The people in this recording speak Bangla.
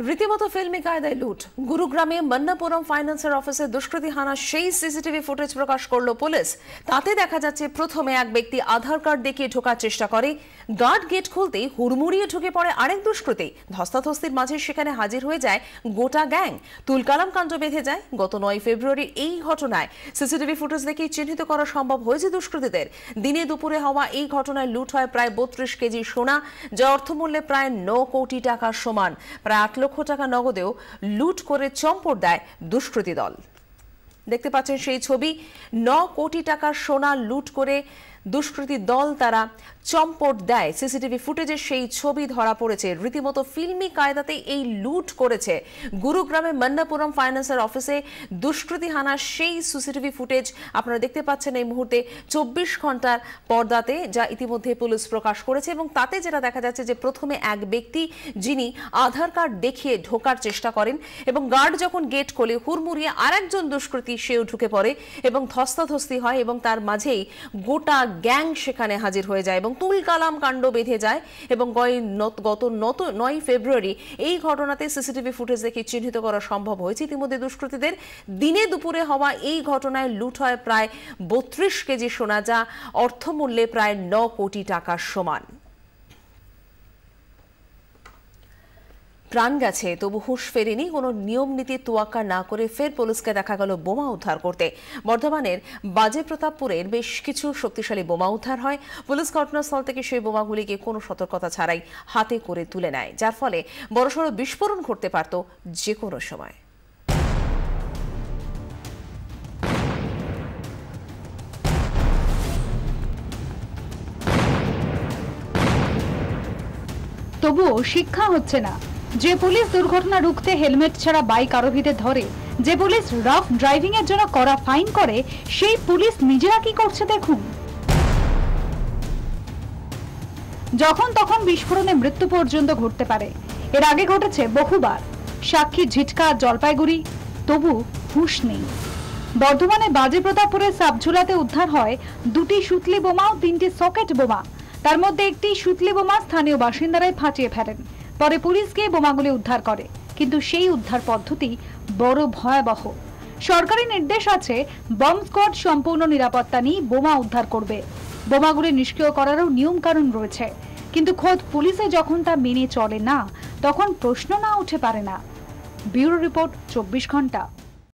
রীতিমতো ফিল্মি কায়দায় লুট। গুরুগ্রামে মন্নাপুরম ফাইন্যান্সের অফিসে দুষ্কৃতী হানা সেই সিসিটিভি ফুটেজ প্রকাশ করলো পুলিশ। তাতে দেখা যাচ্ছে প্রথমে এক ব্যক্তি আধার কার্ড দেখিয়ে ঢোকার চেষ্টা করে, গার্ড গেট খুলতেই হুড়মুড়িয়ে ঢুকে পড়ে আরেক দুষ্কৃতী। ধস্তাধস্তির মাঝে সেখানে হাজির হয়ে যায় গোটা গ্যাং, তুলকালাম কাণ্ড বেঁধে যায়। গত 9 ফেব্রুয়ারি এই ঘটনায় সিসিটিভি ফুটেজ দেখে চিহ্নিত করা সম্ভব হয়েছে দুষ্কৃতীদের। দিনে দুপুরে হওয়া এই ঘটনায় লুট হয় প্রায় 32 কেজি সোনা, যা অর্থমূল্যে প্রায় 9 কোটি টাকার সমান। প্রায় 8 লক্ষ টাকা নগদেও লুট করে চম্পট দেয় দুষ্কৃতী দল। দেখতে পাচ্ছেন সেই ছবি, 9 কোটি টাকার সোনা লুট করে দুষ্কৃতী দল তারা চম্পট দেয়। সিসিটিভি ফুটেজে সেই ছবি ধরা পড়েছে। রীতিমতো ফিল্মি কায়দাতে এই লুট করেছে। গুরুগ্রামে মন্নাপুরম ফাইন্যান্সের অফিসে দুষ্কৃতী হানা সেই সিসিটিভি ফুটেজ আপনারা দেখতে পাচ্ছেন এই মুহূর্তে 24 ঘন্টার পর্দাতে, যা ইতিমধ্যে পুলিশ প্রকাশ করেছে। এবং তাতে যেটা দেখা যাচ্ছে যে প্রথমে এক ব্যক্তি যিনি আধার কার্ড দেখিয়ে ঢোকার চেষ্টা করেন এবং গার্ড যখন গেট খোলে হুড়মুড়িয়ে আরেকজন দুষ্কৃতী সেও ঢুকে পড়ে এবং ধস্তাধস্তি হয় এবং তার মাঝেই গোটা গ্যাং সেখানে হাজির হয়ে যায় এবং তুলকালাম কাণ্ড বেঁধে যায়। এবং গত 9 ফেব্রুয়ারি এই ঘটনাতে সিসিটিভি ফুটেজ দেখে চিহ্নিত করা সম্ভব হয়েছে ইতিমধ্যে দুষ্কৃতীদের। দিনে দুপুরে হওয়া এই ঘটনায় লুট হয় প্রায় 32 কেজি সোনা, যা অর্থমূল্যে প্রায় 9 কোটি টাকার সমান। প্রাণ গেছে তবু হুঁশ ফেরেনি। কোনো নিয়ম নীতি তোয়াক্কা না করে ফের পুলিশকে দেখা গেল বোমা উদ্ধার করতে। বর্ধমানের বাজে প্রতাপপুরের বেশ কিছু শক্তিশালী বোমা উদ্ধার হয়। পুলিশ ঘটনাস্থল থেকে সেই বোমাগুলিকে কোনো সতর্কতা ছাড়াই হাতে করে তুলে নেয়, যার ফলে বড়সড় বিস্ফোরণ ঘটতে পারত যে কোনো সময়। তবুও শিক্ষা হচ্ছে না। যে পুলিশ দুর্ঘটনা রুখতে হেলমেট ছাড়া বাইক আরোহীদের ধরে, যে পুলিশ রাফ ড্রাইভিং এর জন্য কড়া ফাইন করে, সেই পুলিশ নিজেরা কি করছে দেখুন। যখন তখন বিস্ফোরণে মৃত্যু পর্যন্ত ঘটতে পারে। এর আগে ঘটেছে বহুবার। সাক্ষী, ঝিটকা, জলপাইগুড়ি, তবু হুঁশ নেই। বর্ধমানে বাজে প্রতাপপুরের সাবঝুলাতে উদ্ধার হয় 2টি সুতলি বোমা ও 3টি সকেট বোমা। তার মধ্যে একটি সুতলি বোমা স্থানীয় বাসিন্দারাই ফাটিয়ে ফেলেন। পরে পুলিশ গিয়ে বোমাগুলি উদ্ধার করে, কিন্তু সেই উদ্ধার পদ্ধতি বড় ভয়াবহ। সরকারি নির্দেশ আছে বম স্কোয়াড সম্পূর্ণ নিরাপত্তা নিয়ে বোমা উদ্ধার করবে, বোমাগুলি নিষ্ক্রিয় করারও নিয়ম কানুন রয়েছে। কিন্তু খোদ পুলিশে যখন তা মেনে চলে না, তখন প্রশ্ন না উঠে পারে না। ব্যুরো রিপোর্ট, 24 ঘন্টা।